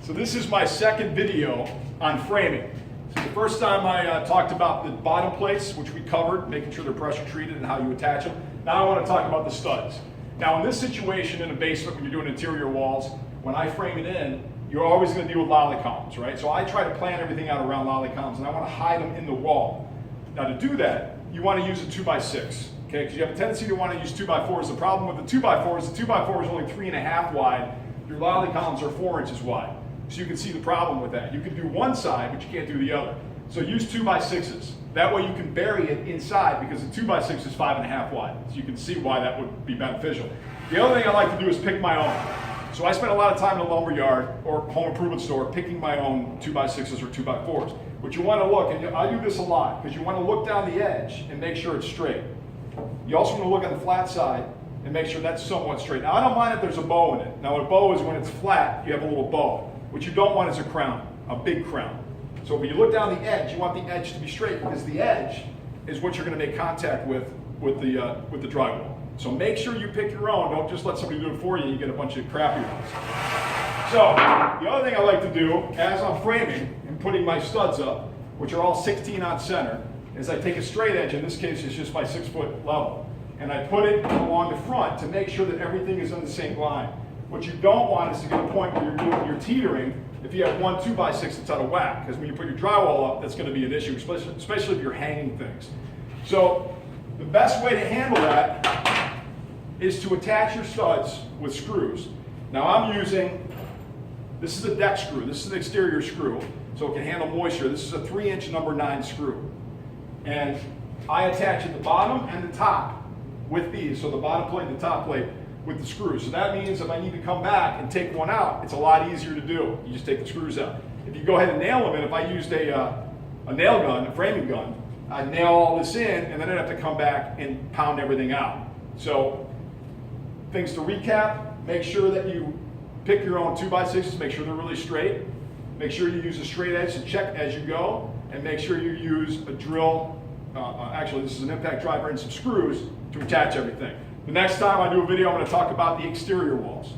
So this is my second video on framing. So the first time I talked about the bottom plates, which we covered, making sure they're pressure treated and how you attach them. Now I want to talk about the studs. Now in this situation in a basement when you're doing interior walls, when I frame it in, you're always going to deal with lolly columns, right? So I try to plan everything out around lolly columns and I want to hide them in the wall. Now to do that, you want to use a 2x6, okay? Because you have a tendency to want to use 2x4s. The problem with the 2x4 is the 2x4 is only 3.5 wide. Your lolly columns are 4 inches wide. So you can see the problem with that. You can do one side, but you can't do the other. So use 2x6s. That way you can bury it inside because the 2x6 is 5.5 wide. So you can see why that would be beneficial. The other thing I like to do is pick my own. So I spend a lot of time in a lumber yard or home improvement store picking my own 2x6s or 2x4s. But you want to look, and I do this a lot, because you want to look down the edge and make sure it's straight. You also want to look at the flat side and make sure that's somewhat straight. Now I don't mind if there's a bow in it. Now a bow is when it's flat, you have a little bow. What you don't want is a crown, a big crown. So when you look down the edge, you want the edge to be straight because the edge is what you're going to make contact with the drywall. So make sure you pick your own. Don't just let somebody do it for you and you get a bunch of crappy ones. So the other thing I like to do as I'm framing and putting my studs up, which are all 16 on center, is I take a straight edge, in this case it's just my 6-foot level, and I put it along the front to make sure that everything is on the same line. What you don't want is to get a point where you're teetering if you have one 2x6 that's out of whack, because when you put your drywall up, that's going to be an issue, especially if you're hanging things. So the best way to handle that is to attach your studs with screws. Now I'm using, this is a deck screw, this is an exterior screw, so it can handle moisture. This is a 3-inch number 9 screw. And I attach at the bottom and the top with these, so the bottom plate and the top plate with the screws. So that means if I need to come back and take one out, it's a lot easier to do. You just take the screws out. If you go ahead and nail them in, if I used a nail gun, a framing gun, I'd nail all this in and then I'd have to come back and pound everything out. So things to recap, make sure that you pick your own 2x6s, make sure they're really straight. Make sure you use a straight edge to check as you go, and make sure you use a drill, actually this is an impact driver and some screws to attach everything. The next time I do a video, I'm going to talk about the exterior walls.